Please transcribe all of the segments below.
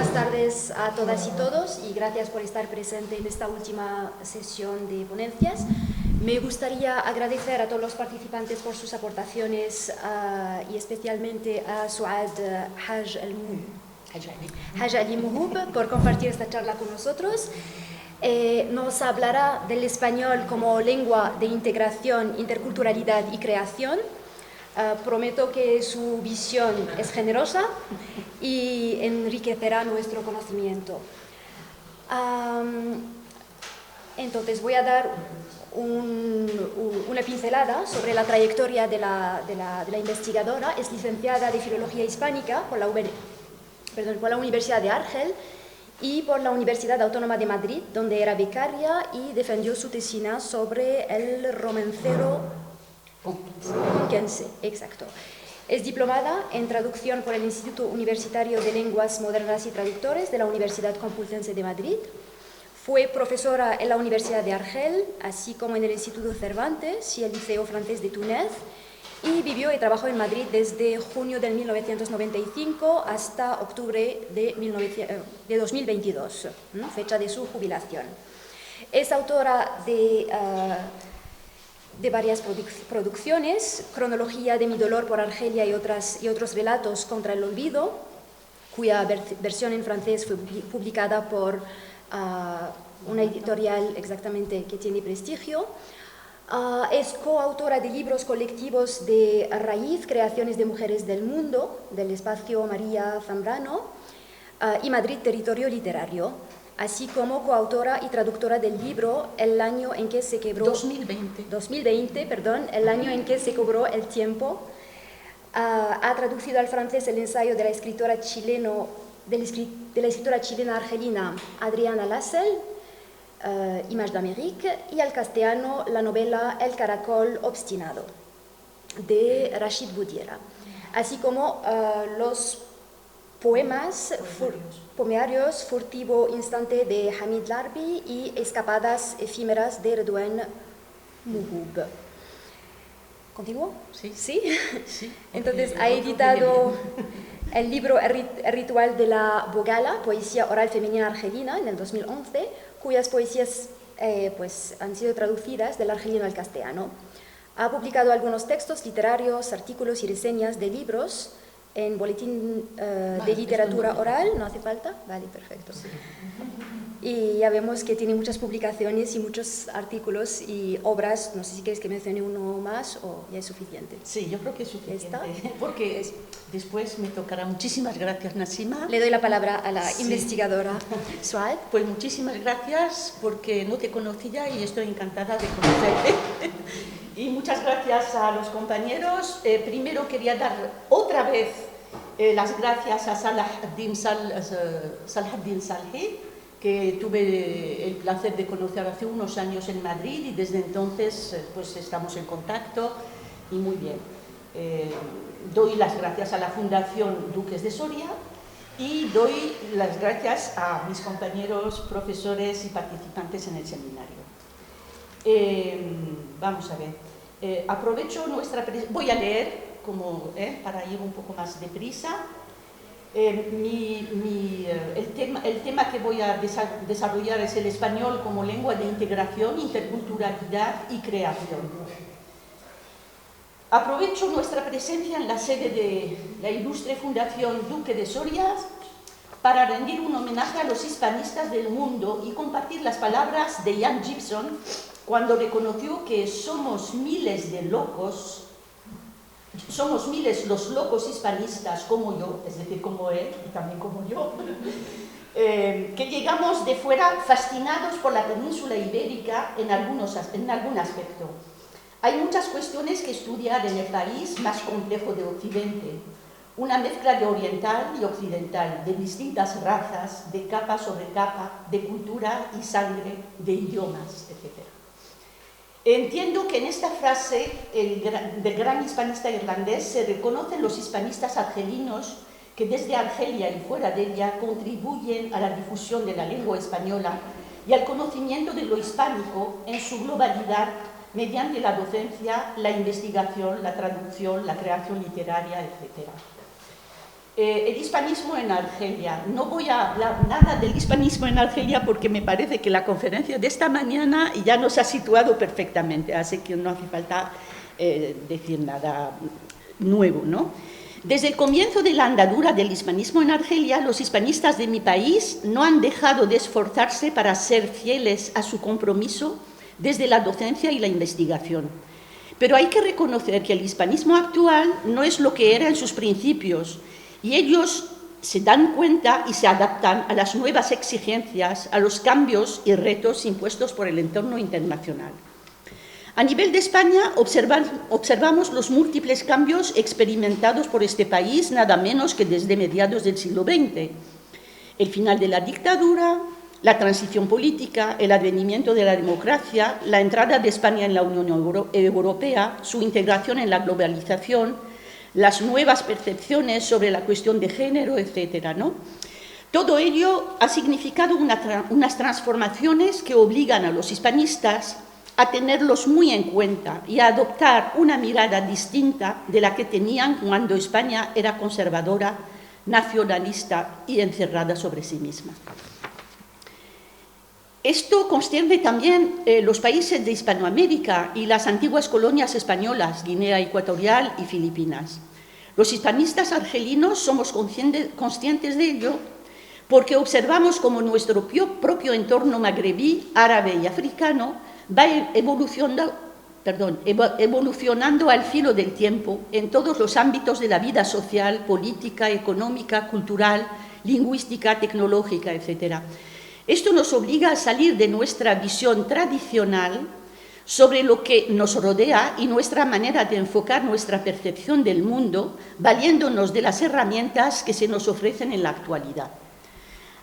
buenas tardes a todas y todos y gracias por estar presente en esta última sesión de ponencias. Me gustaría agradecer a todos los participantes por sus aportaciones y especialmente a Suad Haj Ali Muhub por compartir esta charla con nosotros. Nos hablará del español como lengua de integración, interculturalidad y creación. Prometo que su visión es generosa y enriquecerá nuestro conocimiento. Entonces voy a dar una pincelada sobre la trayectoria de la investigadora. Es licenciada de Filología Hispánica por la Universidad de Argel y por la Universidad Autónoma de Madrid, donde era becaria y defendió su tesina sobre el romancero conquense. Exacto. Es diplomada en traducción por el Instituto Universitario de Lenguas Modernas y Traductores de la Universidad Complutense de Madrid. Fue profesora en la Universidad de Argel, así como en el Instituto Cervantes y el Liceo Francés de Túnez, y vivió y trabajó en Madrid desde junio de 1995 hasta octubre de 2022, fecha de su jubilación. Es autora de varias producciones: Cronología de mi dolor por Argelia y otros relatos contra el olvido, cuya versión en francés fue publicada por una editorial exactamente que tiene prestigio. Es coautora de libros colectivos de Raíz, Creaciones de Mujeres del Mundo, del espacio María Zambrano, y Madrid, Territorio Literario, así como coautora y traductora del libro El año en que se quebró... 2020, el año en que se cobró el tiempo. Ha traducido al francés el ensayo de la escritora chilena argelina Adriana Lassel, Images d'Amérique, y al castellano la novela El caracol obstinado, de Rachid Boudiera, así como los poemarios Furtivo Instante de Hamid Larbi y Escapadas efímeras de Redouane Muhub. ¿Continúo? Sí. ¿Sí? Sí. Entonces ha editado el libro El ritual de la Bogala, poesía oral femenina argelina, en el 2011, cuyas poesías han sido traducidas del argelino al castellano. Ha publicado algunos textos literarios, artículos y reseñas de libros en Boletín de Literatura Oral. ¿No hace falta? Vale, perfecto. Sí. Y ya vemos que tiene muchas publicaciones y muchos artículos y obras. No sé si quieres que mencione uno más o ya es suficiente. Sí, yo creo que es suficiente. Porque después me tocará. Muchísimas gracias, Nassima. Le doy la palabra a la investigadora Suad. Pues muchísimas gracias, porque no te conocía y estoy encantada de conocerte. Y muchas gracias a los compañeros. Primero quería dar otra vez las gracias a Salahaddin Salhi, que tuve el placer de conocer hace unos años en Madrid y desde entonces pues estamos en contacto y muy bien. Doy las gracias a la Fundación Duques de Soria y doy las gracias a mis compañeros, profesores y participantes en el seminario. Vamos a ver. Aprovecho nuestra presencia. Voy a leer para ir un poco más deprisa. El tema que voy a desarrollar es el español como lengua de integración, interculturalidad y creación. Aprovecho nuestra presencia en la sede de la ilustre Fundación Duque de Soria para rendir un homenaje a los hispanistas del mundo y compartir las palabras de Ian Gibson cuando reconoció que somos miles los locos hispanistas como yo, es decir, como él y también como yo, que llegamos de fuera fascinados por la península ibérica en algún aspecto. Hay muchas cuestiones que estudiar en el país más complejo de Occidente, una mezcla de oriental y occidental, de distintas razas, de capa sobre capa, de cultura y sangre, de idiomas, etc. Entiendo que en esta frase del gran hispanista irlandés se reconocen los hispanistas argelinos que desde Argelia y fuera de ella contribuyen a la difusión de la lengua española y al conocimiento de lo hispánico en su globalidad mediante la docencia, la investigación, la traducción, la creación literaria, etc. El hispanismo en Argelia. No voy a hablar nada del hispanismo en Argelia porque me parece que la conferencia de esta mañana ya nos ha situado perfectamente, así que no hace falta decir nada nuevo, ¿no? Desde el comienzo de la andadura del hispanismo en Argelia, los hispanistas de mi país no han dejado de esforzarse para ser fieles a su compromiso desde la docencia y la investigación. Pero hay que reconocer que el hispanismo actual no es lo que era en sus principios, y ellos se dan cuenta y se adaptan a las nuevas exigencias, a los cambios y retos impuestos por el entorno internacional. A nivel de España, observamos los múltiples cambios experimentados por este país, nada menos que desde mediados del siglo XX. El final de la dictadura, la transición política, el advenimiento de la democracia, la entrada de España en la Unión Europea, su integración en la globalización, las nuevas percepciones sobre la cuestión de género, etcétera, ¿no? Todo ello ha significado unas transformaciones que obligan a los hispanistas a tenerlos muy en cuenta y a adoptar una mirada distinta de la que tenían cuando España era conservadora, nacionalista y encerrada sobre sí misma. Esto concierne también los países de Hispanoamérica y las antiguas colonias españolas, Guinea Ecuatorial y Filipinas. Los hispanistas argelinos somos conscientes de ello porque observamos cómo nuestro propio entorno magrebí, árabe y africano va evolucionando al filo del tiempo en todos los ámbitos de la vida social, política, económica, cultural, lingüística, tecnológica, etc. Esto nos obliga a salir de nuestra visión tradicional sobre lo que nos rodea y nuestra manera de enfocar nuestra percepción del mundo, valiéndonos de las herramientas que se nos ofrecen en la actualidad.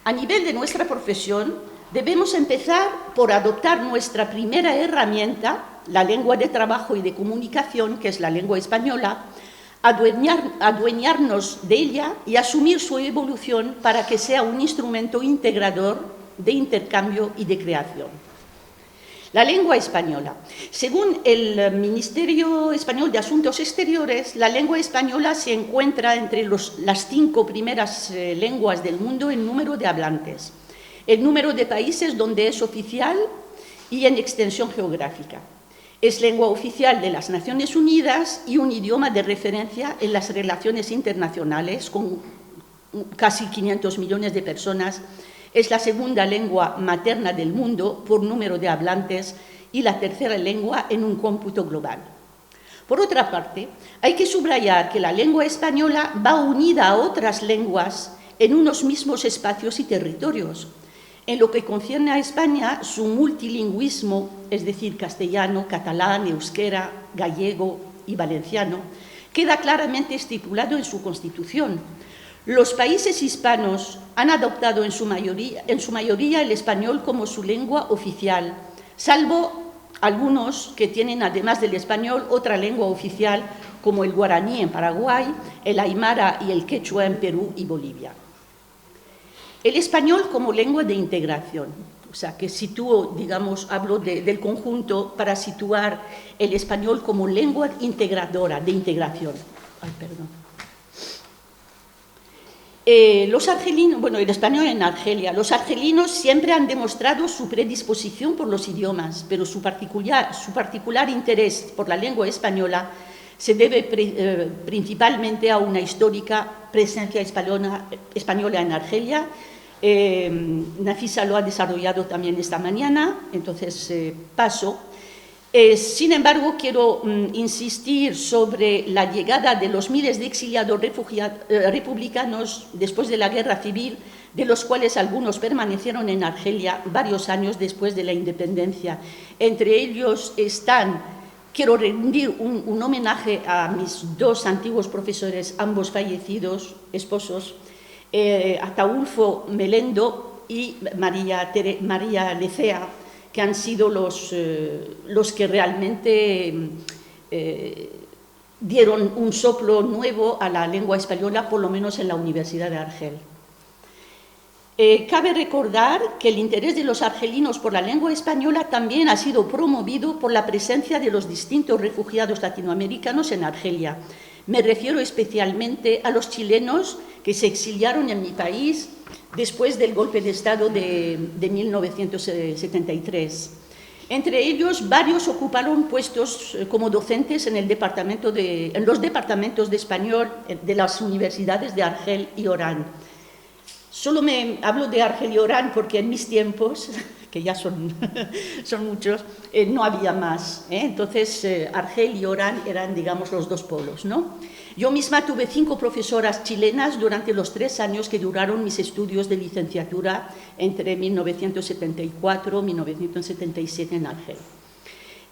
A nivel de nuestra profesión, debemos empezar por adoptar nuestra primera herramienta, la lengua de trabajo y de comunicación, que es la lengua española, adueñarnos de ella y asumir su evolución para que sea un instrumento integrador de intercambio y de creación. La lengua española. Según el Ministerio Español de Asuntos Exteriores, la lengua española se encuentra entre las 5 primeras lenguas del mundo en número de hablantes, el número de países donde es oficial y en extensión geográfica. Es lengua oficial de las Naciones Unidas y un idioma de referencia en las relaciones internacionales con casi 500 millones de personas. Es la segunda lengua materna del mundo por número de hablantes y la tercera lengua en un cómputo global. Por otra parte, hay que subrayar que la lengua española va unida a otras lenguas en unos mismos espacios y territorios. En lo que concierne a España, su multilingüismo, es decir, castellano, catalán, euskera, gallego y valenciano, queda claramente estipulado en su Constitución. Los países hispanos han adoptado en su mayoría el español como su lengua oficial, salvo algunos que tienen, además del español, otra lengua oficial, como el guaraní en Paraguay, el aymara y el quechua en Perú y Bolivia. El español como lengua de integración, o sea, que sitúo, digamos, hablo del conjunto para situar el español como lengua integradora, de integración. Ay, perdón. Los argelinos, bueno, el español en Argelia, los argelinos siempre han demostrado su predisposición por los idiomas, pero su particular interés por la lengua española se debe principalmente a una histórica presencia española en Argelia. Nafisa lo ha desarrollado también esta mañana, entonces paso. Sin embargo, quiero insistir sobre la llegada de los miles de exiliados republicanos después de la guerra civil, de los cuales algunos permanecieron en Argelia varios años después de la independencia. Entre ellos quiero rendir un homenaje a mis 2 antiguos profesores, ambos fallecidos, esposos, Ataulfo Melendo y María Lecea, que han sido los que realmente dieron un soplo nuevo a la lengua española, por lo menos en la Universidad de Argel. Cabe recordar que el interés de los argelinos por la lengua española también ha sido promovido por la presencia de los distintos refugiados latinoamericanos en Argelia, Me refiero especialmente a los chilenos que se exiliaron en mi país después del golpe de Estado de 1973. Entre ellos, varios ocuparon puestos como docentes en los departamentos de español de las universidades de Argel y Orán. Solo hablo de Argel y Orán porque en mis tiempos, que ya son muchos, no había más. Entonces, Argel y Orán eran, digamos, los dos polos, ¿no? Yo misma tuve 5 profesoras chilenas durante los 3 años que duraron mis estudios de licenciatura entre 1974 y 1977 en Argel.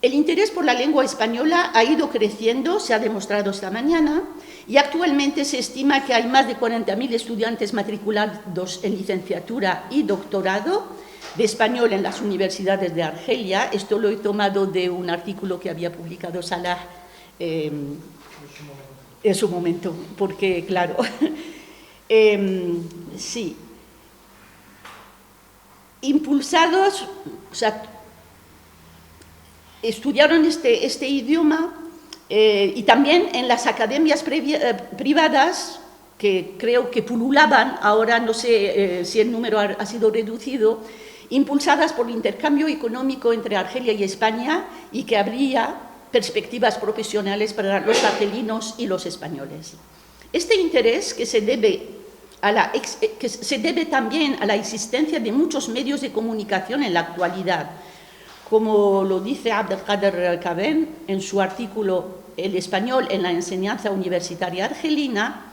El interés por la lengua española ha ido creciendo, se ha demostrado esta mañana, y actualmente se estima que hay más de 40.000 estudiantes matriculados en licenciatura y doctorado de español en las universidades de Argelia. Esto lo he tomado de un artículo que había publicado Salah en su momento, porque, claro, sí, impulsados, o sea, estudiaron este idioma y también en las academias privadas, que creo que pululaban, ahora no sé si el número ha sido reducido, impulsadas por el intercambio económico entre Argelia y España, y que habría perspectivas profesionales para los argelinos y los españoles. Este interés, que se debe también a la existencia de muchos medios de comunicación en la actualidad, como lo dice Abdelkader Kaben en su artículo El español en la enseñanza universitaria argelina,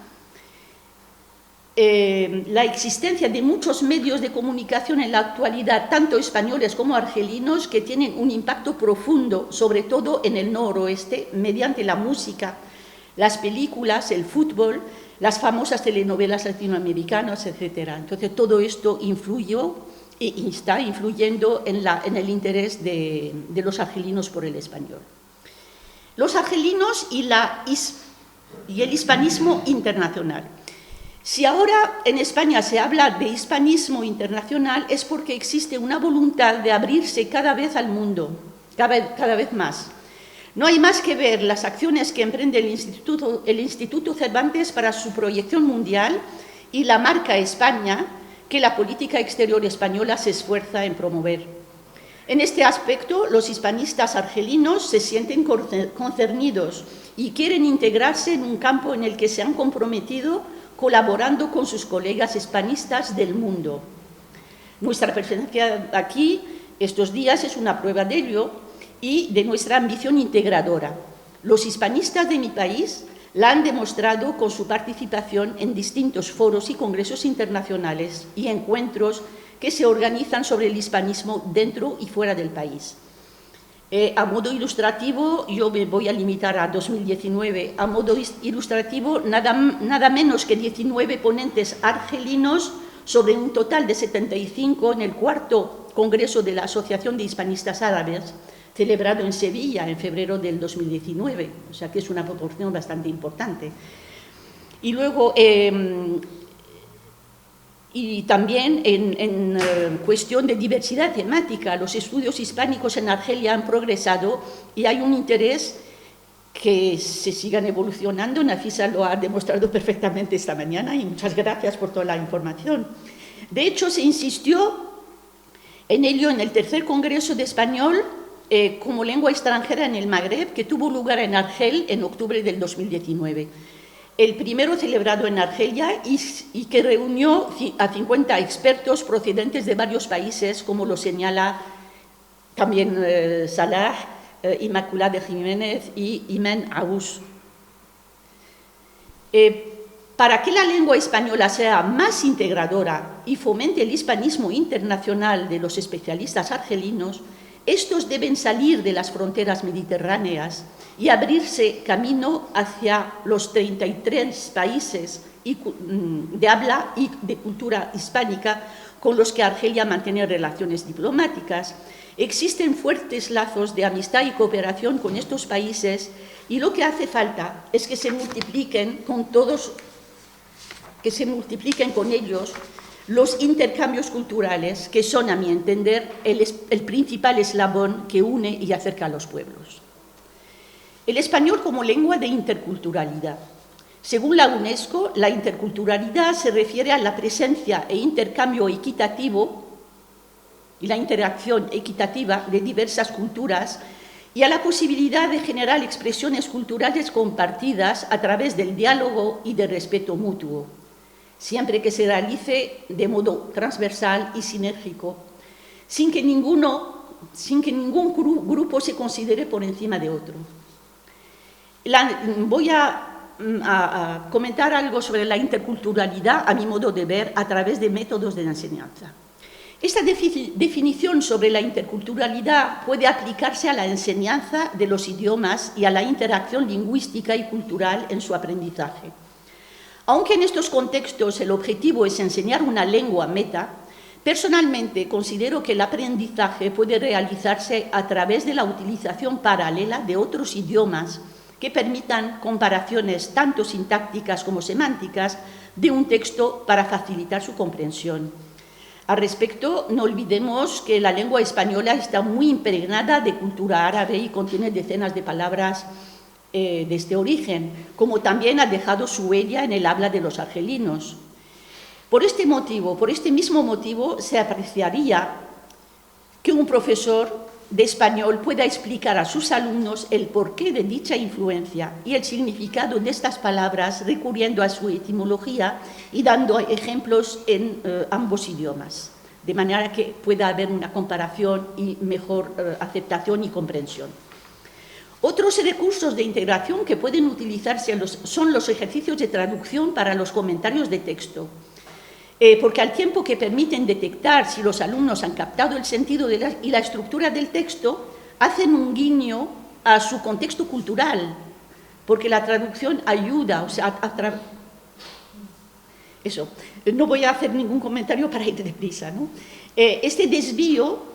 la existencia de muchos medios de comunicación en la actualidad, tanto españoles como argelinos, que tienen un impacto profundo, sobre todo en el noroeste, mediante la música, las películas, el fútbol, las famosas telenovelas latinoamericanas, etc. Entonces, todo esto influyó y está influyendo en el interés de los argelinos por el español. Los argelinos y el hispanismo internacional. Si ahora en España se habla de hispanismo internacional, es porque existe una voluntad de abrirse cada vez al mundo, cada vez más. No hay más que ver las acciones que emprende el Instituto Cervantes para su proyección mundial y la marca España, que la política exterior española se esfuerza en promover. En este aspecto, los hispanistas argelinos se sienten concernidos y quieren integrarse en un campo en el que se han comprometido colaborando con sus colegas hispanistas del mundo. Nuestra presencia aquí estos días es una prueba de ello y de nuestra ambición integradora. Los hispanistas de mi país la han demostrado con su participación en distintos foros y congresos internacionales y encuentros que se organizan sobre el hispanismo dentro y fuera del país. A modo ilustrativo, yo me voy a limitar a 2019, a modo ilustrativo, nada menos que 19 ponentes argelinos sobre un total de 75 en el 4º Congreso de la Asociación de Hispanistas Árabes, celebrado en Sevilla en febrero del 2019, o sea que es una proporción bastante importante. Y luego, y también en cuestión de diversidad temática, los estudios hispánicos en Argelia han progresado y hay un interés que se sigan evolucionando. Nafisa lo ha demostrado perfectamente esta mañana y muchas gracias por toda la información. De hecho, se insistió en ello en el 3er Congreso de Español como lengua extranjera en el Magreb, que tuvo lugar en Argel en octubre del 2019. El primero celebrado en Argelia y que reunió a 50 expertos procedentes de varios países, como lo señala también Salah, Inmaculada Jiménez y Imen Aous. Para que la lengua española sea más integradora y fomente el hispanismo internacional de los especialistas argelinos, estos deben salir de las fronteras mediterráneas y abrirse camino hacia los 33 países de habla y de cultura hispánica con los que Argelia mantiene relaciones diplomáticas. Existen fuertes lazos de amistad y cooperación con estos países y lo que hace falta es que se multipliquen con ellos los intercambios culturales, que son, a mi entender, el principal eslabón que une y acerca a los pueblos. El español como lengua de interculturalidad. Según la UNESCO, la interculturalidad se refiere a la presencia e intercambio equitativo y la interacción equitativa de diversas culturas y a la posibilidad de generar expresiones culturales compartidas a través del diálogo y del respeto mutuo, siempre que se realice de modo transversal y sinérgico, sin que ningún grupo se considere por encima de otro. Voy a comentar algo sobre la interculturalidad, a mi modo de ver, a través de métodos de enseñanza. Esta definición sobre la interculturalidad puede aplicarse a la enseñanza de los idiomas y a la interacción lingüística y cultural en su aprendizaje. Aunque en estos contextos el objetivo es enseñar una lengua meta, personalmente considero que el aprendizaje puede realizarse a través de la utilización paralela de otros idiomas que permitan comparaciones tanto sintácticas como semánticas de un texto para facilitar su comprensión. Al respecto, no olvidemos que la lengua española está muy impregnada de cultura árabe y contiene decenas de palabras de este origen, como también ha dejado su huella en el habla de los argelinos. Por este mismo motivo, se apreciaría que un profesor de español pueda explicar a sus alumnos el porqué de dicha influencia y el significado de estas palabras recurriendo a su etimología y dando ejemplos en ambos idiomas, de manera que pueda haber una comparación y mejor aceptación y comprensión. Otros recursos de integración que pueden utilizarse son los ejercicios de traducción para los comentarios de texto, porque al tiempo que permiten detectar si los alumnos han captado el sentido y la estructura del texto, hacen un guiño a su contexto cultural, porque la traducción ayuda, no voy a hacer ningún comentario para ir deprisa, ¿no? Este desvío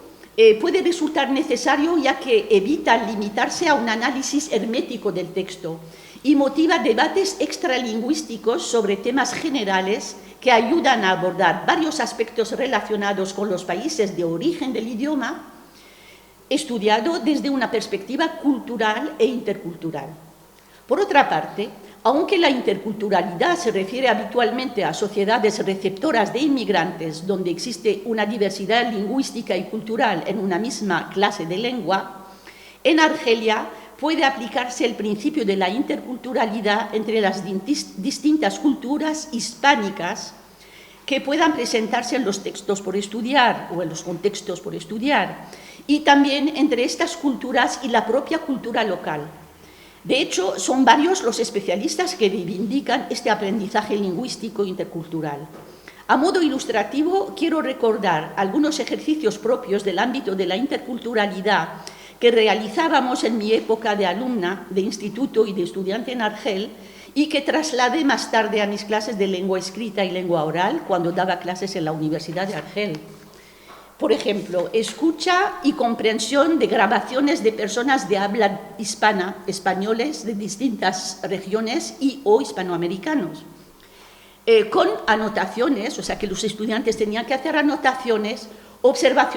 puede resultar necesario ya que evita limitarse a un análisis hermético del texto y motiva debates extralingüísticos sobre temas generales que ayudan a abordar varios aspectos relacionados con los países de origen del idioma, estudiado desde una perspectiva cultural e intercultural. Por otra parte, aunque la interculturalidad se refiere habitualmente a sociedades receptoras de inmigrantes donde existe una diversidad lingüística y cultural en una misma clase de lengua, en Argelia puede aplicarse el principio de la interculturalidad entre las distintas culturas hispánicas que puedan presentarse en los textos por estudiar o en los contextos por estudiar, y también entre estas culturas y la propia cultura local. De hecho, son varios los especialistas que reivindican este aprendizaje lingüístico intercultural. A modo ilustrativo, quiero recordar algunos ejercicios propios del ámbito de la interculturalidad que realizábamos en mi época de alumna, de instituto y de estudiante en Argel, y que trasladé más tarde a mis clases de lengua escrita y lengua oral cuando daba clases en la Universidad de Argel. Por ejemplo, escucha y comprensión de grabaciones de personas de habla hispana, españoles de distintas regiones y o hispanoamericanos, con anotaciones, o sea que los estudiantes tenían que hacer anotaciones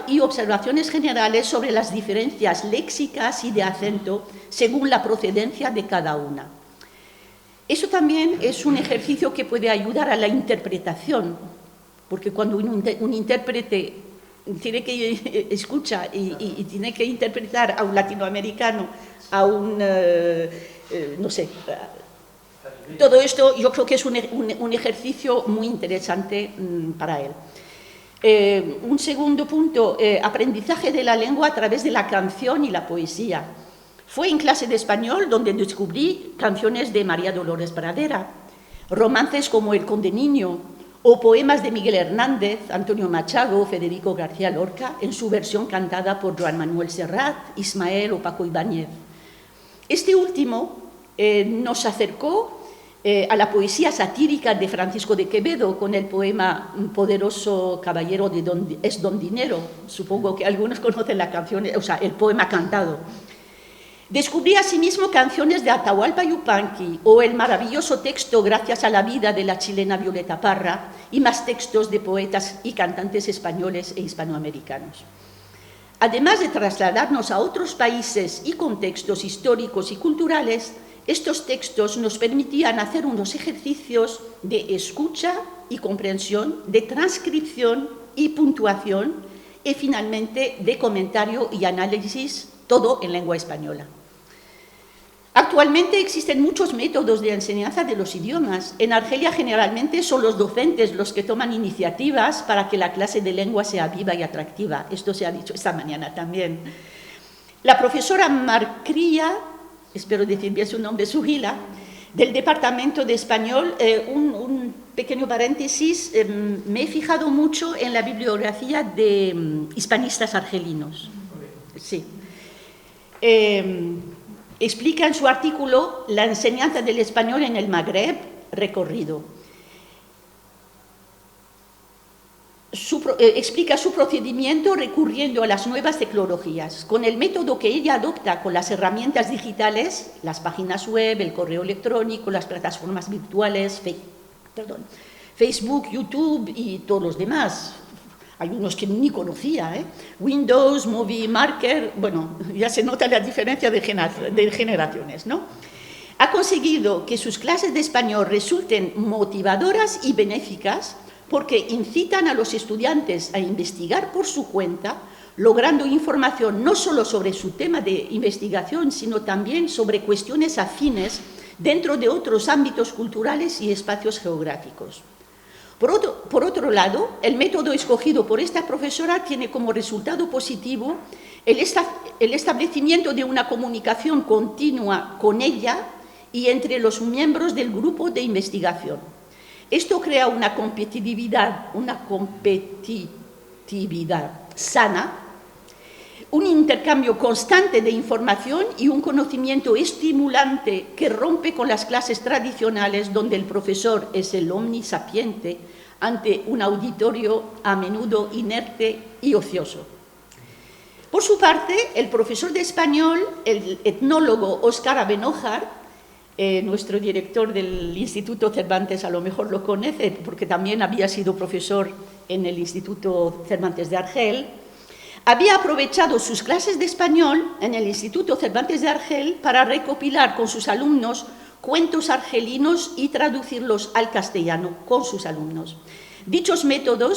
y observaciones generales sobre las diferencias léxicas y de acento según la procedencia de cada una. Eso también es un ejercicio que puede ayudar a la interpretación, porque cuando un intérprete tiene que escuchar y tiene que interpretar a un latinoamericano, a un, no sé, todo esto yo creo que es un ejercicio muy interesante para él. Un segundo punto, aprendizaje de la lengua a través de la canción y la poesía. Fue en clase de español donde descubrí canciones de María Dolores Pradera, romances como El Conde Niño o poemas de Miguel Hernández, Antonio Machado o Federico García Lorca en su versión cantada por Joan Manuel Serrat, Ismael o Paco Ibáñez. Este último nos acercó a la poesía satírica de Francisco de Quevedo con el poema Poderoso Caballero es Don Dinero. Supongo que algunos conocen la canción, o sea, el poema cantado. Descubrí asimismo canciones de Atahualpa Yupanqui o el maravilloso texto Gracias a la vida de la chilena Violeta Parra y más textos de poetas y cantantes españoles e hispanoamericanos. Además de trasladarnos a otros países y contextos históricos y culturales, estos textos nos permitían hacer unos ejercicios de escucha y comprensión, de transcripción y puntuación, y finalmente de comentario y análisis, todo en lengua española. Actualmente existen muchos métodos de enseñanza de los idiomas. En Argelia generalmente son los docentes los que toman iniciativas para que la clase de lengua sea viva y atractiva. Esto se ha dicho esta mañana también. La profesora Marcría, espero decir bien su nombre, Sugila, del Departamento de Español, un pequeño paréntesis, me he fijado mucho en la bibliografía de hispanistas argelinos. Sí. Explica en su artículo la enseñanza del español en el Magreb recorrido. Explica su procedimiento recurriendo a las nuevas tecnologías, con el método que ella adopta con las herramientas digitales, las páginas web, el correo electrónico, las plataformas virtuales, Facebook, YouTube y todos los demás. Hay unos que ni conocía, Windows, Movie Marker, bueno, ya se nota la diferencia de generaciones, ¿no? Ha conseguido que sus clases de español resulten motivadoras y benéficas porque incitan a los estudiantes a investigar por su cuenta, logrando información no solo sobre su tema de investigación, sino también sobre cuestiones afines dentro de otros ámbitos culturales y espacios geográficos. Por otro lado, el método escogido por esta profesora tiene como resultado positivo el establecimiento de una comunicación continua con ella y entre los miembros del grupo de investigación. Esto crea una competitividad sana, un intercambio constante de información y un conocimiento estimulante que rompe con las clases tradicionales donde el profesor es el omnisapiente ante un auditorio a menudo inerte y ocioso. Por su parte, el profesor de español, el etnólogo Óscar Abenójar, nuestro director del Instituto Cervantes a lo mejor lo conoce porque también había sido profesor en el Instituto Cervantes de Argel, había aprovechado sus clases de español en el Instituto Cervantes de Argel para recopilar con sus alumnos cuentos argelinos y traducirlos al castellano con sus alumnos. Dicho método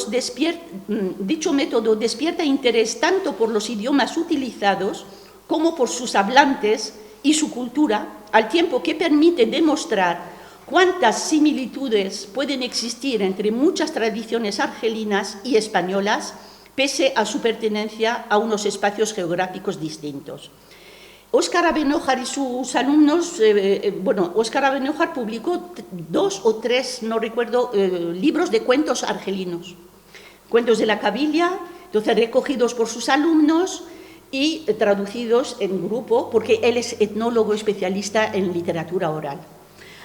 despierta interés tanto por los idiomas utilizados como por sus hablantes y su cultura, al tiempo que permite demostrar cuántas similitudes pueden existir entre muchas tradiciones argelinas y españolas, pese a su pertenencia a unos espacios geográficos distintos. Óscar Abenójar y sus alumnos, Óscar Abenójar publicó 2 o 3, no recuerdo, libros de cuentos argelinos, cuentos de la Cabilia, entonces recogidos por sus alumnos y traducidos en grupo, porque él es etnólogo especialista en literatura oral.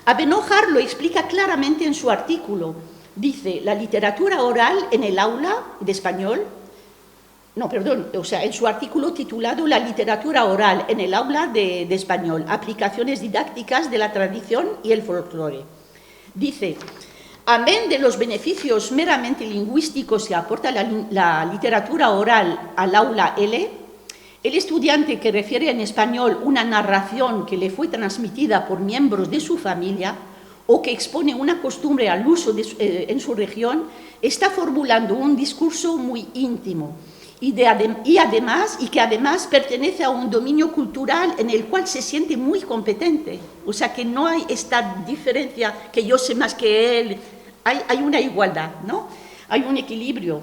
Abenójar lo explica claramente en su artículo. Dice, la literatura oral en el aula de español, en su artículo titulado La literatura oral en el aula de español, aplicaciones didácticas de la tradición y el folclore. Dice, amén de los beneficios meramente lingüísticos que aporta la literatura oral al aula L, el estudiante que refiere en español una narración que le fue transmitida por miembros de su familia o que expone una costumbre al uso en su región, está formulando un discurso muy íntimo y que además pertenece a un dominio cultural en el cual se siente muy competente. O sea que no hay esta diferencia que yo sé más que él, hay una igualdad, ¿no? Hay un equilibrio.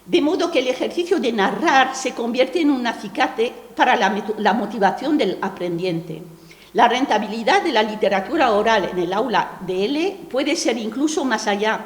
De modo que el ejercicio de narrar se convierte en un acicate para la motivación del aprendiente. La rentabilidad de la literatura oral en el aula de L puede ir incluso más allá.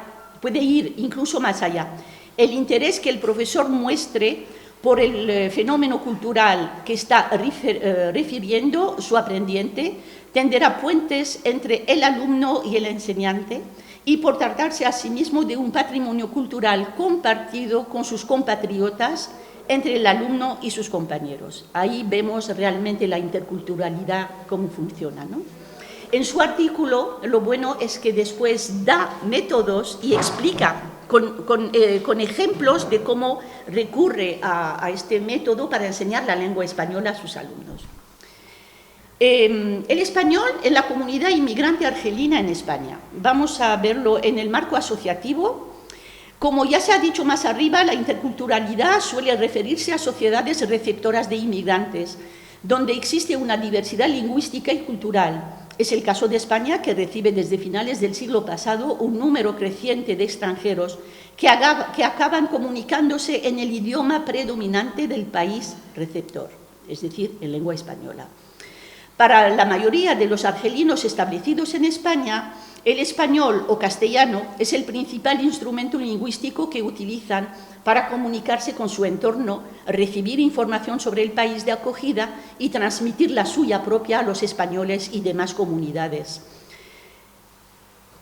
El interés que el profesor muestre por el fenómeno cultural que está refiriendo su aprendiente tenderá puentes entre el alumno y el enseñante y por tratarse a sí mismo de un patrimonio cultural compartido con sus compatriotas entre el alumno y sus compañeros. Ahí vemos realmente la interculturalidad, cómo funciona, ¿no? En su artículo, lo bueno es que después da métodos y explica con ejemplos de cómo recurre a este método para enseñar la lengua española a sus alumnos. El español en la comunidad inmigrante argelina en España. Vamos a verlo en el marco asociativo. Como ya se ha dicho más arriba, la interculturalidad suele referirse a sociedades receptoras de inmigrantes, donde existe una diversidad lingüística y cultural. Es el caso de España, que recibe desde finales del siglo pasado un número creciente de extranjeros que acaban comunicándose en el idioma predominante del país receptor, es decir, en lengua española. Para la mayoría de los argelinos establecidos en España, el español o castellano es el principal instrumento lingüístico que utilizan para comunicarse con su entorno, recibir información sobre el país de acogida y transmitir la suya propia a los españoles y demás comunidades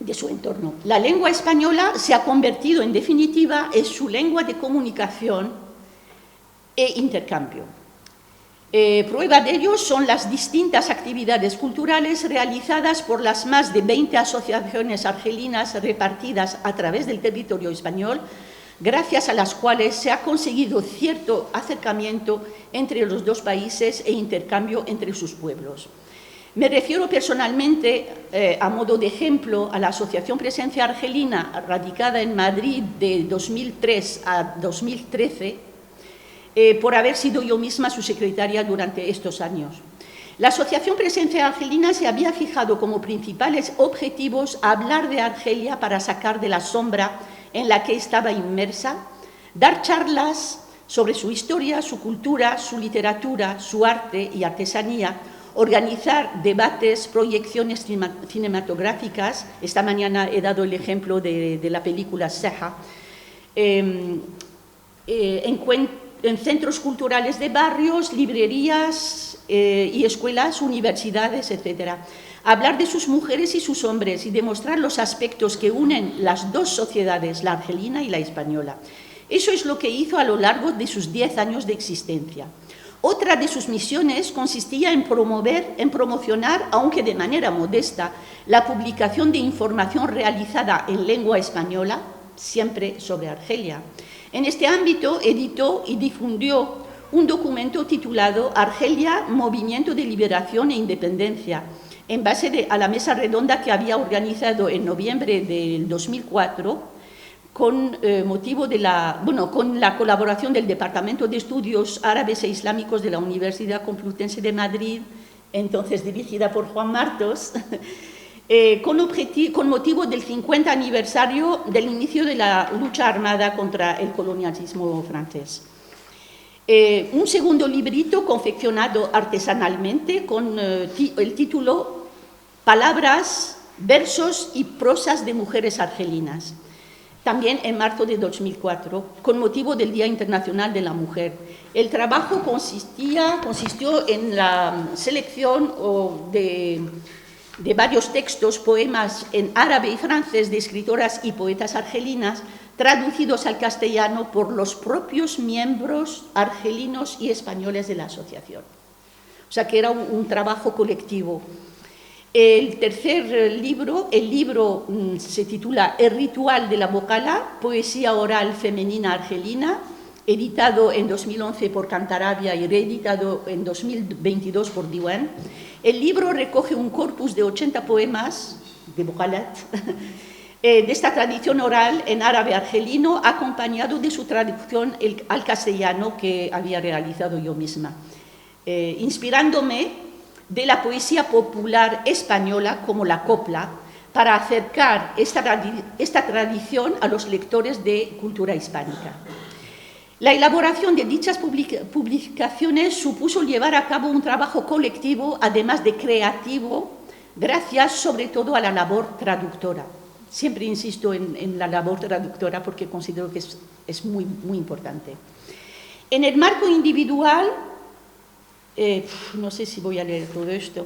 de su entorno. La lengua española se ha convertido, en definitiva, en su lengua de comunicación e intercambio. Prueba de ello son las distintas actividades culturales realizadas por las más de 20 asociaciones argelinas repartidas a través del territorio español, gracias a las cuales se ha conseguido cierto acercamiento entre los dos países e intercambio entre sus pueblos. Me refiero personalmente, a modo de ejemplo, a la Asociación Presencia Argelina, radicada en Madrid de 2003 a 2013, por haber sido yo misma su secretaria durante estos años. La Asociación Presencia Argelina se había fijado como principales objetivos hablar de Argelia para sacar de la sombra en la que estaba inmersa, dar charlas sobre su historia, su cultura, su literatura, su arte y artesanía, organizar debates, proyecciones cinematográficas. Esta mañana he dado el ejemplo de la película Seha, en centros culturales de barrios, librerías y escuelas, universidades, etc. Hablar de sus mujeres y sus hombres y demostrar los aspectos que unen las dos sociedades, la argelina y la española. Eso es lo que hizo a lo largo de sus 10 años de existencia. Otra de sus misiones consistía en promocionar, aunque de manera modesta, la publicación de información realizada en lengua española, siempre sobre Argelia. En este ámbito editó y difundió un documento titulado Argelia, Movimiento de Liberación e Independencia, en base a la mesa redonda que había organizado en noviembre del 2004 con la colaboración del Departamento de Estudios Árabes e Islámicos de la Universidad Complutense de Madrid, entonces dirigida por Juan Martos, con motivo del 50 aniversario del inicio de la lucha armada contra el colonialismo francés. Un segundo librito confeccionado artesanalmente con el título Palabras, versos y prosas de mujeres argelinas, también en marzo de 2004, con motivo del Día Internacional de la Mujer. El trabajo consistió en la selección de varios textos, poemas en árabe y francés de escritoras y poetas argelinas, traducidos al castellano por los propios miembros argelinos y españoles de la asociación. O sea que era un trabajo colectivo. El tercer libro, se titula El ritual de la bocala, poesía oral femenina argelina, editado en 2011 por Cantarabia y reeditado en 2022 por Diwan. El libro recoge un corpus de 80 poemas de bocalat, de esta tradición oral en árabe argelino, acompañado de su traducción al castellano que había realizado yo misma, inspirándome de la poesía popular española como la copla, para acercar esta tradición a los lectores de cultura hispánica. La elaboración de dichas publicaciones supuso llevar a cabo un trabajo colectivo, además de creativo, gracias sobre todo a la labor traductora. Siempre insisto en la labor traductora porque considero que es muy, muy importante. En el marco individual, no sé si voy a leer todo esto.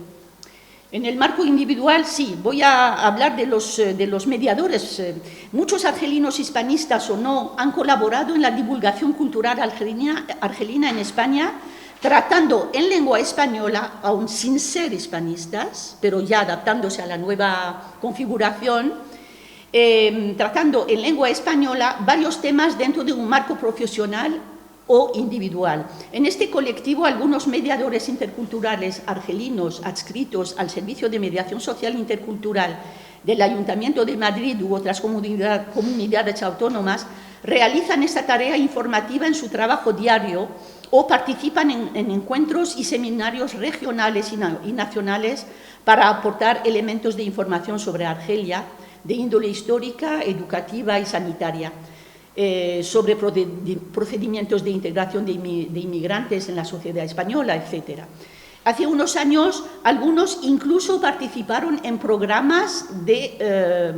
En el marco individual, sí, voy a hablar de los mediadores. Muchos argelinos hispanistas o no han colaborado en la divulgación cultural argelina en España, tratando en lengua española, aún sin ser hispanistas, pero ya adaptándose a la nueva configuración, tratando en lengua española varios temas dentro de un marco profesional o individual. En este colectivo, algunos mediadores interculturales argelinos adscritos al Servicio de Mediación Social Intercultural del Ayuntamiento de Madrid u otras comunidades autónomas realizan esta tarea informativa en su trabajo diario o participan en encuentros y seminarios regionales y nacionales para aportar elementos de información sobre Argelia, de índole histórica, educativa y sanitaria, sobre procedimientos de integración de inmigrantes en la sociedad española, etc. Hace unos años, algunos incluso participaron en programas de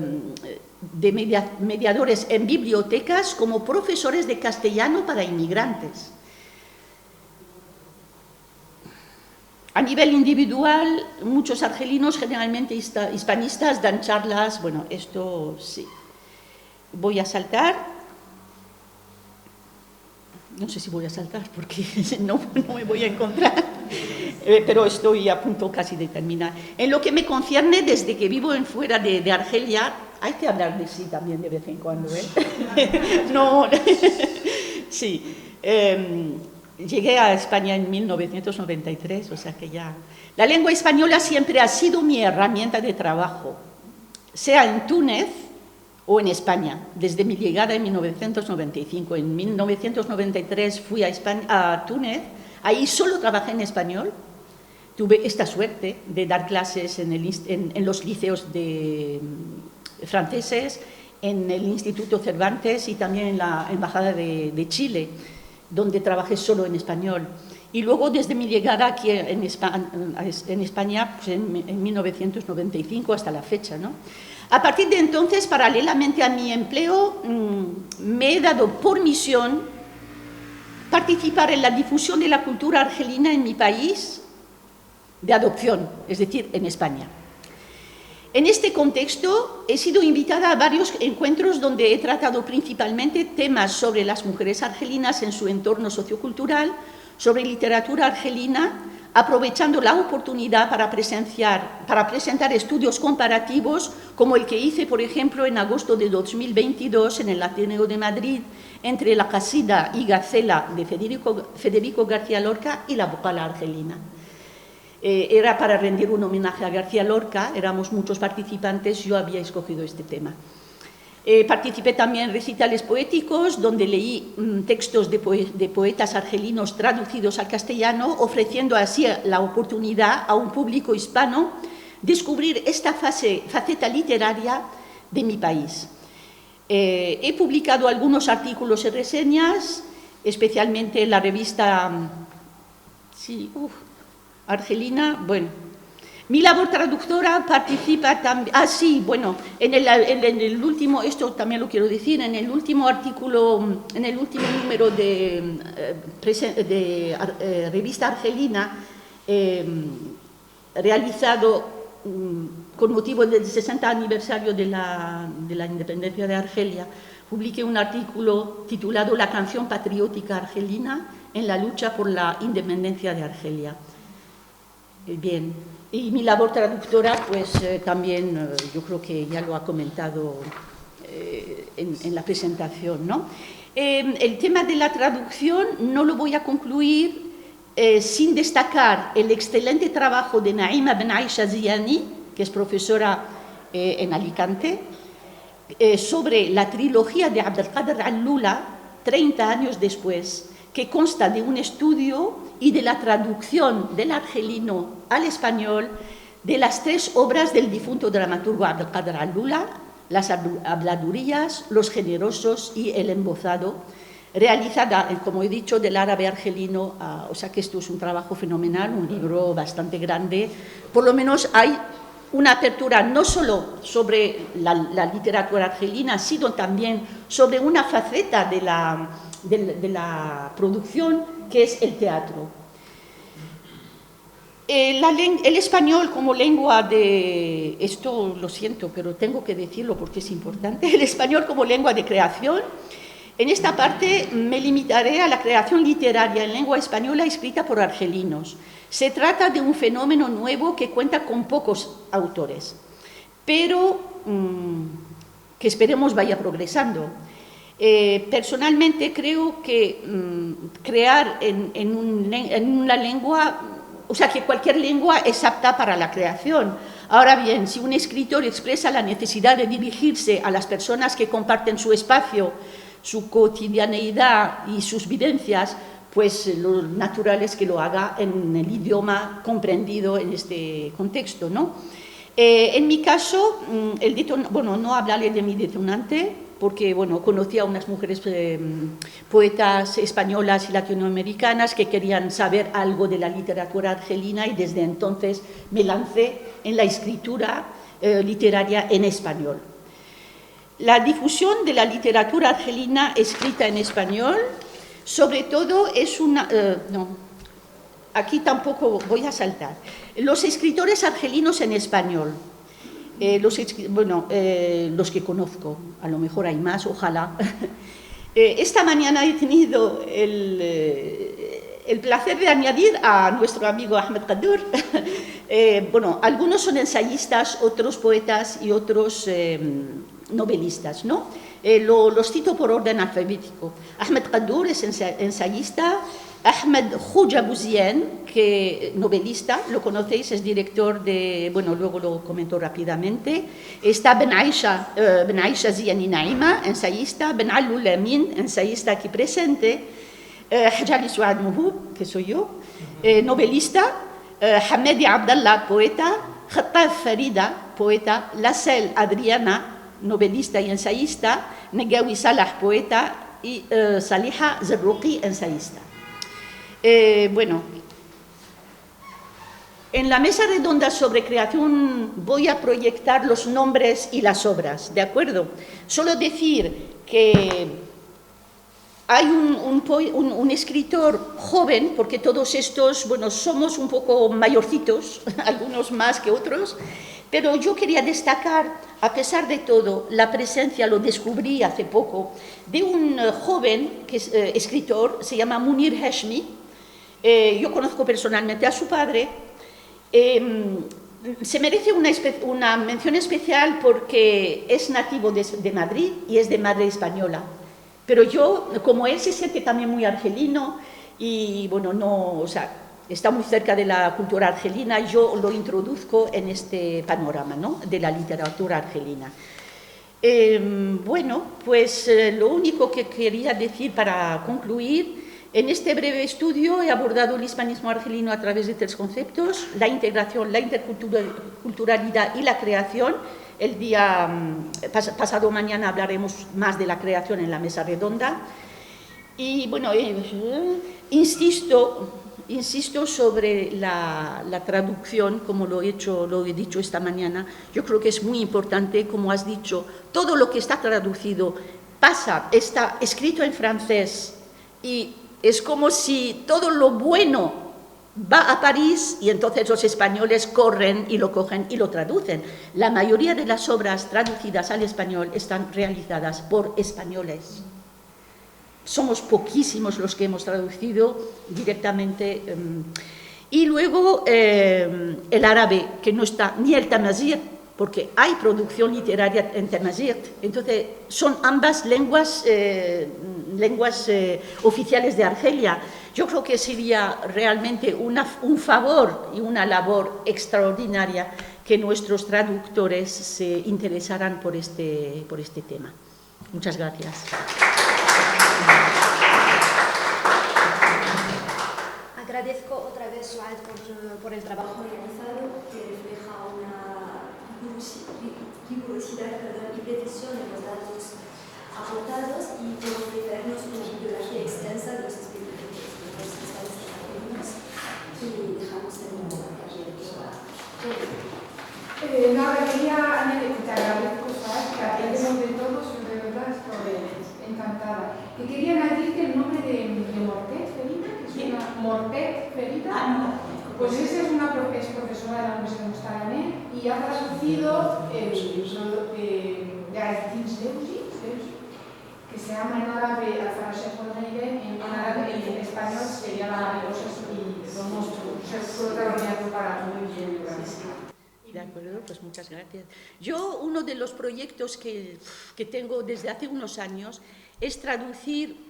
mediadores en bibliotecas como profesores de castellano para inmigrantes. A nivel individual, muchos argelinos, generalmente hispanistas, dan charlas. Bueno, esto sí. Voy a saltar. No sé si voy a saltar porque no me voy a encontrar, pero estoy a punto casi de terminar. En lo que me concierne, desde que vivo fuera de Argelia, hay que hablar de sí también de vez en cuando, ¿eh? No, sí. Llegué a España en 1993, o sea que ya... La lengua española siempre ha sido mi herramienta de trabajo, sea en Túnez o en España, desde mi llegada en 1995. En 1993 fui a Túnez, ahí solo trabajé en español. Tuve esta suerte de dar clases en los liceos franceses, en el Instituto Cervantes y también en la Embajada de Chile, donde trabajé solo en español. Y luego, desde mi llegada aquí en España, pues en 1995 hasta la fecha, ¿no? A partir de entonces, paralelamente a mi empleo, me he dado por misión participar en la difusión de la cultura argelina en mi país de adopción, es decir, en España. En este contexto, he sido invitada a varios encuentros donde he tratado principalmente temas sobre las mujeres argelinas en su entorno sociocultural, sobre literatura argelina, aprovechando la oportunidad para presentar estudios comparativos, como el que hice, por ejemplo, en agosto de 2022 en el Ateneo de Madrid, entre la Casida y Gacela de Federico García Lorca y la vocala argelina. Era para rendir un homenaje a García Lorca, éramos muchos participantes, yo había escogido este tema. Participé también en recitales poéticos, donde leí textos de poetas argelinos traducidos al castellano, ofreciendo así la oportunidad a un público hispano descubrir esta faceta literaria de mi país. He publicado algunos artículos y reseñas, especialmente en la revista argelina. Bueno, mi labor traductora participa también... en el último, esto también lo quiero decir, en el último artículo, en el último número de revista argelina, realizado con motivo del 60 aniversario de la independencia de Argelia, publiqué un artículo titulado La canción patriótica argelina en la lucha por la independencia de Argelia. Bien, y mi labor traductora, pues también yo creo que ya lo ha comentado en la presentación, ¿no? El tema de la traducción no lo voy a concluir sin destacar el excelente trabajo de Naima Ben Aisha Ziani, que es profesora en Alicante, sobre la trilogía de Abdelkader Al-Lula, 30 años después, que consta de un estudio y de la traducción del argelino al español de las 3 obras del difunto dramaturgo Abdelkader Al-Lula, Las habladurías, Los generosos y El embozado, realizada, como he dicho, del árabe argelino. O sea que esto es un trabajo fenomenal, un libro bastante grande. Por lo menos hay una apertura no solo sobre la literatura argelina, sino también sobre una faceta de la producción, que es el teatro. El español como lengua de... Esto lo siento, pero tengo que decirlo porque es importante. El español como lengua de creación. En esta parte me limitaré a la creación literaria en lengua española escrita por argelinos. Se trata de un fenómeno nuevo que cuenta con pocos autores, pero que esperemos vaya progresando. Personalmente creo que crear en una lengua, o sea, que cualquier lengua es apta para la creación. Ahora bien, si un escritor expresa la necesidad de dirigirse a las personas que comparten su espacio, su cotidianeidad y sus vivencias, pues lo natural es que lo haga en el idioma comprendido en este contexto, ¿no? En mi caso, no hablaré de mi detonante, porque conocí a unas mujeres poetas españolas y latinoamericanas que querían saber algo de la literatura argelina, y desde entonces me lancé en la escritura literaria en español. La difusión de la literatura argelina escrita en español, sobre todo, es una... aquí tampoco voy a saltar. Los escritores argelinos en español, los que conozco, a lo mejor hay más, ojalá. Esta mañana he tenido el placer de añadir a nuestro amigo Ahmed Kaddour. Algunos son ensayistas, otros poetas y otros novelistas, ¿no? Los cito por orden alfabético. Ahmed Kaddour es ensayista. Ahmed Khouja Bouziane, que novelista, lo conocéis, es director de... luego lo comento rápidamente. Está Ben Aisha Ziani Naima, ensayista. Ben Alul Amin, ensayista aquí presente. Hajali Suad Muhub, que soy yo, novelista. Hamedi Abdallah, poeta. Khattaf Farida, poeta. Lassel Adriana, novelista y ensayista. Negawi Salah, poeta. Y Saliha Zarruqi, ensayista. En la mesa redonda sobre creación voy a proyectar los nombres y las obras, ¿de acuerdo? Solo decir que hay un escritor joven, porque todos estos, somos un poco mayorcitos, algunos más que otros, pero yo quería destacar, a pesar de todo, la presencia, lo descubrí hace poco, de un joven que es escritor, se llama Munir Hashmi. Yo conozco personalmente a su padre. Se merece una mención especial porque es nativo de Madrid y es de madre española. Pero yo, como él se siente también muy argelino y, está muy cerca de la cultura argelina, yo lo introduzco en este panorama, ¿no?, de la literatura argelina. Lo único que quería decir para concluir: en este breve estudio he abordado el hispanismo argelino a través de 3 conceptos: la integración, la interculturalidad y la creación. El día pasado mañana hablaremos más de la creación en la mesa redonda. Y insisto sobre la traducción, como lo he dicho esta mañana. Yo creo que es muy importante, como has dicho, todo lo que está traducido está escrito en francés, y es como si todo lo bueno va a París y entonces los españoles corren y lo cogen y lo traducen. La mayoría de las obras traducidas al español están realizadas por españoles. Somos poquísimos los que hemos traducido directamente. Y luego el árabe, que no está, ni el tamazigh, porque hay producción literaria en tamazigh. Entonces, son ambas lenguas oficiales de Argelia. Yo creo que sería realmente un favor y una labor extraordinaria que nuestros traductores se interesaran por este tema. Muchas gracias. Agradezco otra vez, Suad, por el trabajo realizado, que refleja una rigurosidad y precisión en los datos aportados, y por ofrecernos una bibliografía extensa de los expedientes de los especialistas argelinos que dejamos en la calle. Quería añadir, te agradezco, Suad, que aprendemos de todos, yo de verdad estoy encantada. Que quería añadir que el nombre de Mortet Ferida, que es una Mortet Ferida, pues esa es profesora de la Universidad de Mostaganem y ha traducido el libro de Gaetin Seuji, que se llama en árabe Al-Farasheh Al-Ghaiben, en árabe y en español sería La Mariposa, y lo hemos protagonizado para muy bien. Y De acuerdo, pues muchas gracias. Yo, uno de los proyectos que tengo desde hace unos años es traducir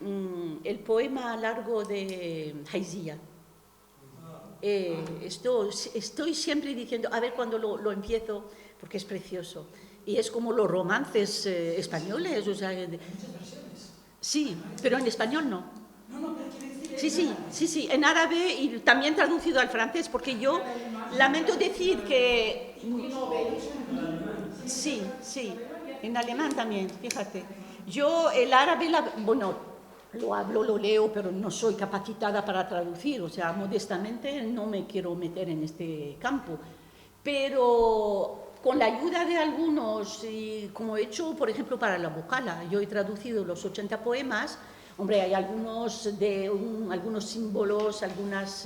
el poema largo de Haiziya. Estoy siempre diciendo, a ver cuándo lo empiezo, porque es precioso. Y es como los romances españoles. O sea, sí, pero en español no. Sí, en árabe y también traducido al francés, porque yo lamento decir que... Sí, en alemán también, fíjate. Yo el árabe, bueno, lo hablo, lo leo, pero no soy capacitada para traducir, o sea, modestamente no me quiero meter en este campo. Pero con la ayuda de algunos, y como he hecho, por ejemplo, para la Bocala, yo he traducido los 80 poemas. Hombre, hay algunos símbolos, algunas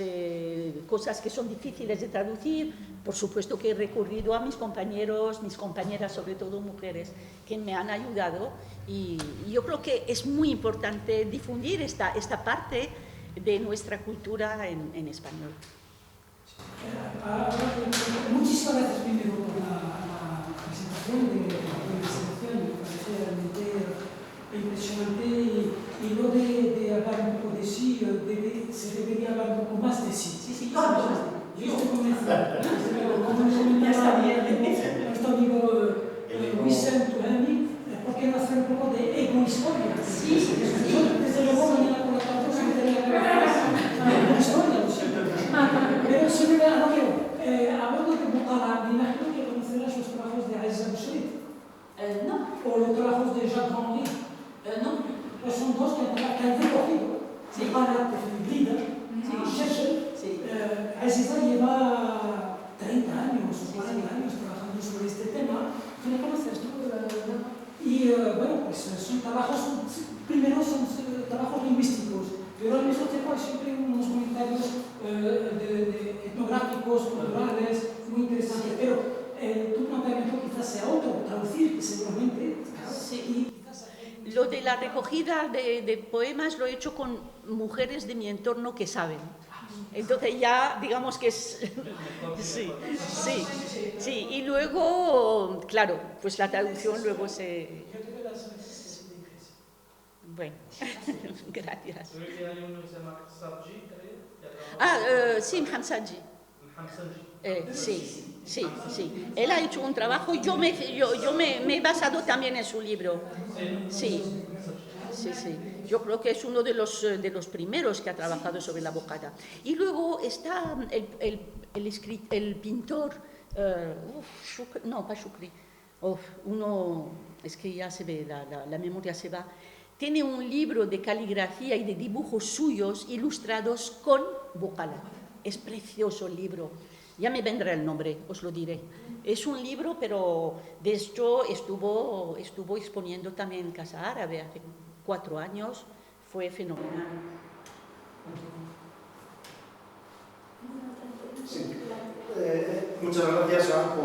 cosas que son difíciles de traducir. Por supuesto que he recurrido a mis compañeros, mis compañeras, sobre todo mujeres, que me han ayudado. Y yo creo que es muy importante difundir esta parte de nuestra cultura en español. Muchísimas gracias primero por la presentación de la investigación. Me parece realmente impresionante y no de hablar un poco de sí, se debería hablar un poco más de sí. Sí, yo estoy convencida. Como comentaba nuestro amigo Vicente Tuhani, ¿por qué no hacer un poco de ecohistoria? Desde luego mañana por la tarde se debería hablar de ecohistoria, lo siento. Pero si me hablando de Bocala, me imagino que conocerás los trabajos de Aïssa Boucherit. No. O los trabajos de Jacques Henry. No. Pues son dos que han recogido. Bocala, Brida, Churchill. Aziza lleva 30 años o 40 años trabajando sobre este tema. ¿Tú le conoces tú? Y bueno, pues son trabajos, primero son trabajos lingüísticos, pero al mismo tiempo hay siempre unos comentarios etnográficos, culturales, muy interesantes. Pero tu planteamiento quizás sea otro, traducir, seguramente. Sí. Lo de la recogida de poemas lo he hecho con mujeres de mi entorno que saben. Entonces ya, digamos que es... Sí. Y luego, claro, pues la traducción luego se... Bueno, gracias. Sí, Hamsaji. Sí. Él ha hecho un trabajo, yo me he basado también en su libro. Sí. Yo creo que es uno de los primeros que ha trabajado sobre la Bocala. Y luego está el pintor, Shukri, uno, es que ya se ve, la memoria se va. Tiene un libro de caligrafía y de dibujos suyos ilustrados con Bocala. Es precioso el libro. Ya me vendrá el nombre, os lo diré. Es un libro, pero de hecho estuvo exponiendo también en Casa Árabe hace 4 años. Fue fenomenal. Sí. Muchas gracias, Joan,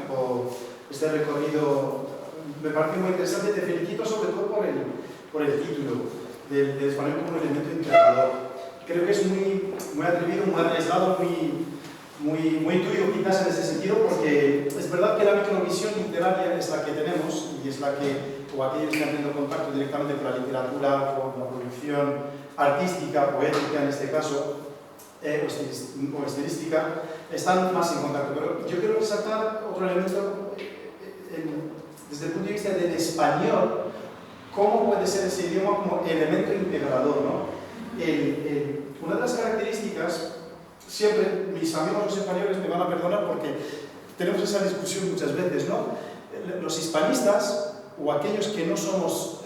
por este recorrido. Me parece muy interesante. Te felicito sobre todo por el título del español como elemento integrador. Creo que es muy atrevido, muy arriesgado, muy tuyo quizás en ese sentido, porque es verdad que la microvisión literaria es la que tenemos y es la que, o aquellos que han tenido contacto directamente con la literatura, con la producción artística, poética en este caso, o estilística, están más en contacto. Pero yo quiero resaltar otro elemento desde el punto de vista del español, cómo puede ser ese idioma como elemento integrador, ¿no? Una de las características, siempre mis amigos los españoles me van a perdonar porque tenemos esa discusión muchas veces, ¿no? Los hispanistas, o aquellos que no somos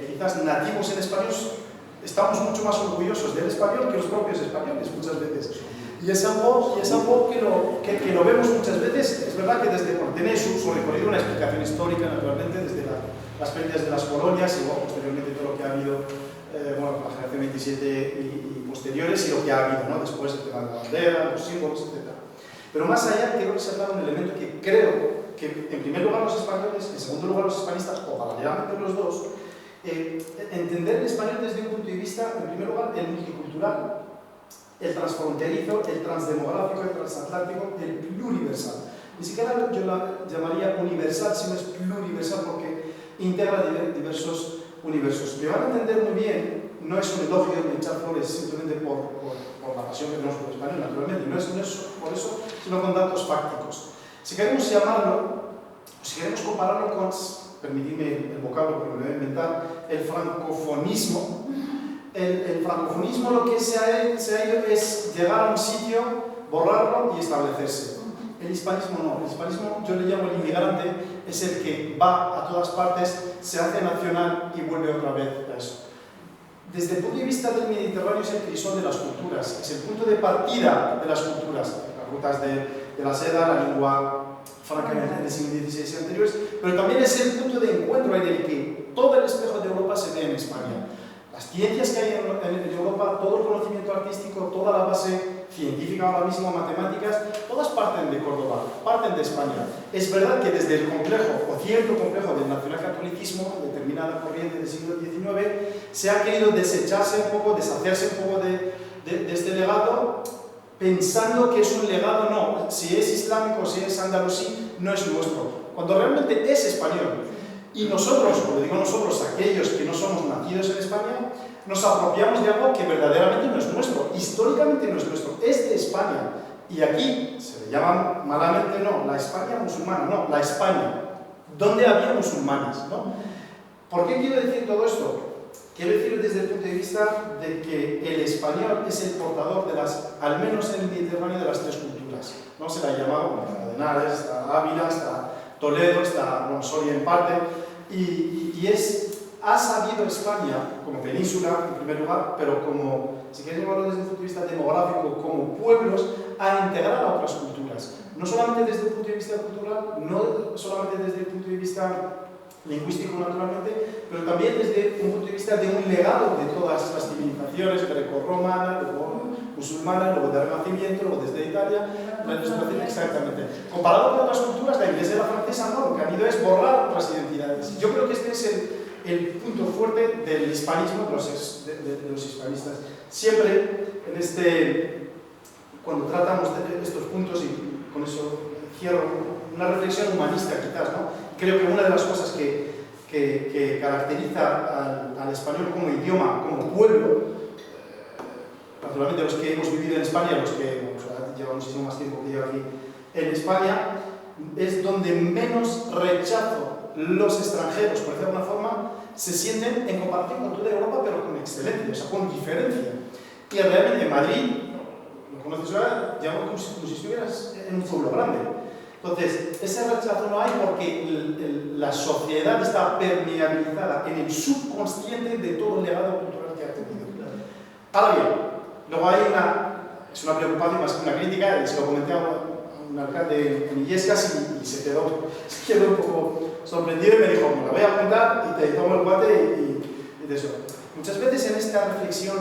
quizás nativos en español, estamos mucho más orgullosos del español que los propios españoles muchas veces. Y es algo que lo vemos muchas veces. Es verdad que tiene su recorrido, una explicación histórica, naturalmente, desde las pérdidas de las colonias y bueno, posteriormente todo lo que ha habido con la generación 27 y posteriores y lo que ha habido, ¿no? Después el tema de la bandera, los símbolos, etc. Pero más allá, quiero resaltar un elemento que creo que, en primer lugar, los españoles, en segundo lugar, los hispanistas, o paralelamente los dos, entender el español desde un punto de vista, en primer lugar, el multicultural, el transfronterizo, el transdemográfico, el transatlántico, el pluriversal. ni siquiera yo la llamaría universal, sino es pluriversal porque integra diversos universos. Me van a entender muy bien, no es un elogio ni echar flores simplemente por la pasión que tenemos por el español, naturalmente, no es por eso, sino con datos fácticos. Si queremos llamarlo, o si queremos compararlo con, permitidme el vocablo que me voy a inventar, el francofonismo. El francofonismo lo que se ha ido es llegar a un sitio, borrarlo y establecerse. El hispanismo no. El hispanismo, yo le llamo el inmigrante, es el que va a todas partes, se hace nacional y vuelve otra vez a eso. Desde el punto de vista del Mediterráneo es el crisol de las culturas, es el punto de partida de las culturas, las rutas de la seda, la lengua franca en el siglo XVI y anteriores, pero también es el punto de encuentro en el que todo el espejo de Europa se ve en España. Las ciencias que hay en Europa, todo el conocimiento artístico, toda la base científica ahora mismo, matemáticas, todas parten de Córdoba, parten de España. Es verdad que desde el complejo, o cierto complejo del nacionalcatolicismo, determinada corriente del siglo XIX, se ha querido desecharse un poco, deshacerse un poco de este legado, pensando que es un legado, no, si es islámico, si es andalusí, no es nuestro, cuando realmente es español. Y nosotros, como digo nosotros, aquellos que no somos nacidos en España, nos apropiamos de algo que verdaderamente no es nuestro, históricamente no es nuestro, es de España. Y aquí se le llama malamente, no, la España musulmana, no, la España, donde había musulmanes, ¿no? ¿Por qué quiero decir todo esto? Quiero decir desde el punto de vista de que el español es el portador de las, al menos en el Mediterráneo, de las tres culturas, ¿no? Se la ha llamado, bueno, Cardenares, está Ávila, está Toledo, está Soria en parte, ha sabido España, como península en primer lugar, pero como, si queréis verlo desde el punto de vista demográfico, como pueblos, a integrar a otras culturas. No solamente desde el punto de vista cultural, no solamente desde el punto de vista lingüístico naturalmente, pero también desde un punto de vista de un legado de todas las civilizaciones greco-romanas, luego musulmanas, luego del Renacimiento, luego desde Italia, la ilustración exactamente. Comparado con otras culturas, la inglesa y la francesa no, lo que han ido es borrar otras identidades. Yo creo que este es el punto fuerte del hispanismo, de los hispanistas. Siempre cuando tratamos de estos puntos, y con eso cierro, una reflexión humanista quizás, ¿no? Creo que una de las cosas que caracteriza al español como idioma, como pueblo, naturalmente los que hemos vivido en España, los que llevamos muchísimo más tiempo que yo aquí en España, es donde menos rechazo los extranjeros, por decirlo de alguna forma, se sienten en comparación con toda Europa, pero con excelencia, o sea, con diferencia. Y realmente en Madrid, lo conoces ahora, llamo como si estuvieras en un pueblo grande. Entonces, ese rechazo no hay porque la sociedad está permeabilizada en el subconsciente de todo el legado cultural que ha tenido. Ahora bien, luego hay es una preocupación más que una crítica, y se lo comenté a un alcalde en Illescas y se quedó un poco sorprendido y me dijo, me la voy a apuntar y te tomo el guate y de eso. Muchas veces en esta reflexión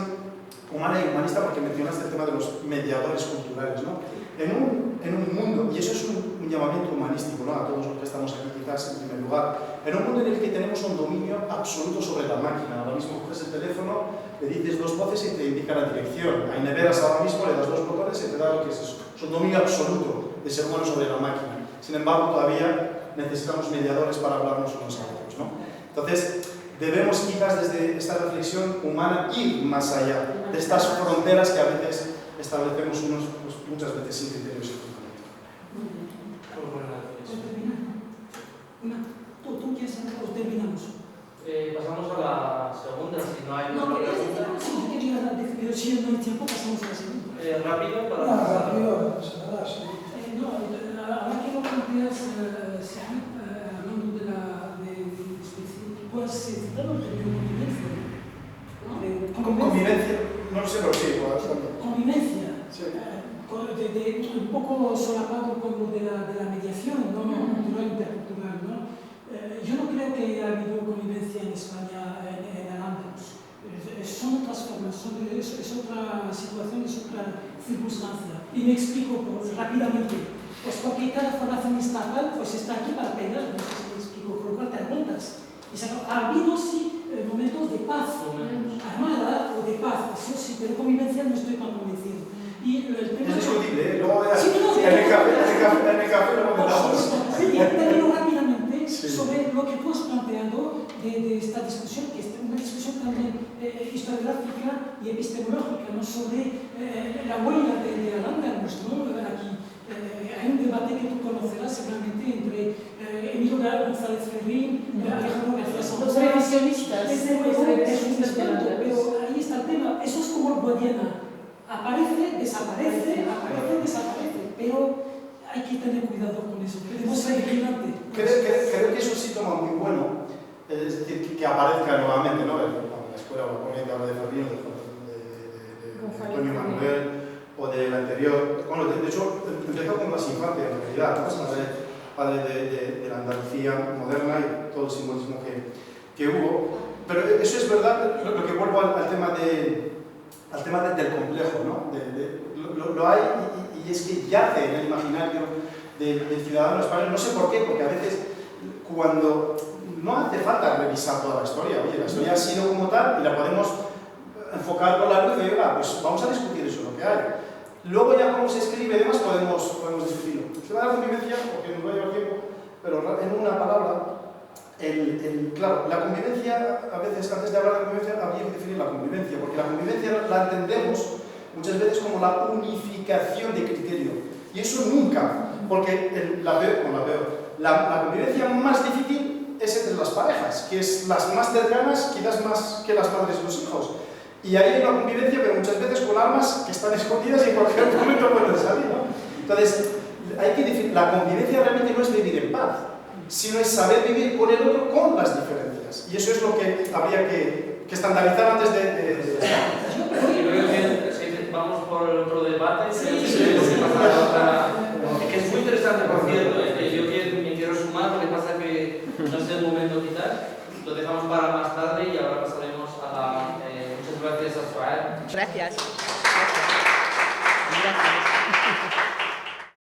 humana y humanista, porque mencionaste el tema de los mediadores culturales, ¿no? En un mundo, y eso es un llamamiento humanístico, ¿no? A todos los que estamos aquí quizás en primer lugar, en un mundo en el que tenemos un dominio absoluto sobre la máquina. Ahora mismo coges el teléfono, le dices dos voces y te indica la dirección. Hay neveras ahora mismo, le das dos botones y te da lo que es eso. Es un dominio absoluto de ser humano sobre la máquina. Sin embargo, todavía necesitamos mediadores para hablarnos unos a otros, ¿no? Entonces, debemos quizás desde esta reflexión humana ir más allá de estas fronteras que a veces establecemos muchas veces sin criterios y fundamentos. ¿Tú quieres saber o terminamos? Pasamos a la segunda, si no hay No, otra pregunta. sí, quería decir, pero si no hay tiempo, pasamos a la segunda. Rápido para rápido, no, ahora quiero plantear, hablando pues se citaron el término convivencia, ¿no? Convivencia, no lo sé, pero sí, convivencia. Sí. Un poco solapado con lo de la mediación, ¿no? Cultural, intercultural, ¿no? Yo no creo que haya habido convivencia en España en Al-Ándalus. Son otras formas, es otra situación, es otra circunstancia. Y me explico rápidamente. Pues porque cada formación estatal pues está aquí para pegar, no sé si me explico, por lo cual te aguantas. Ha habido sí momentos de paz, armada o de paz, eso sí, pero convivencia no estoy tan convencido. Y el tema es discutible, ¿eh? Luego sí, no, en el café lo comentamos. Y termino rápidamente Sí. sobre lo que tú has planteado de esta discusión, que es una discusión también historiográfica y epistemológica, ¿no? Sobre la huella de Al-Ándalus, ¿no? Aquí hay un debate que tú conocerás seguramente entre Emilio González Ferrín, Alejandro García Sanz. Los revisionistas. Desde luego es un descuento, pero ahí está el tema. Eso es como Guadiana. Aparece, desaparece, pero hay que tener cuidado con eso, debemos ser vigilantes. Creo que es un síntoma muy bueno, es decir, que aparezca nuevamente, ¿no? La escuela o la corriente habla de Ferrín, de Antonio Manuel o del anterior. Bueno, de hecho, empezó con las infancias, en realidad, ¿no? Padre de la Andalucía moderna y todo el simbolismo que hubo. Pero eso es verdad, lo que vuelvo al tema del complejo, ¿no? Lo hay y es que yace en el imaginario del ciudadano español. No sé por qué, porque a veces cuando no hace falta revisar toda la historia, oye, la historia ha sido como tal y la podemos enfocar con la luz y oiga, pues vamos a discutir eso, lo que hay. Luego ya cómo se escribe y demás podemos discutirlo. Se va a la convivencia, porque nos va a llevar tiempo, pero en una palabra, claro, la convivencia, a veces antes de hablar de convivencia habría que definir la convivencia, porque la convivencia la entendemos muchas veces como la unificación de criterio. Y eso nunca, porque la convivencia más difícil es entre las parejas, que es las más cercanas, quizás más que las madres y los hijos. Y ahí hay una convivencia, pero muchas veces con armas que están escondidas y en cualquier momento pueden salir, ¿no? Entonces, hay que decir, la convivencia realmente no es vivir en paz, sino es saber vivir con el otro con las diferencias. Y eso es lo que habría que estandarizar antes de Yo creo que si vamos por el otro debate, que es muy interesante, por cierto, que yo me quiero sumar, lo que pasa que no es el momento quizás, lo dejamos para más tarde y ahora pasaremos a la... muchas gracias a Suárez. Gracias.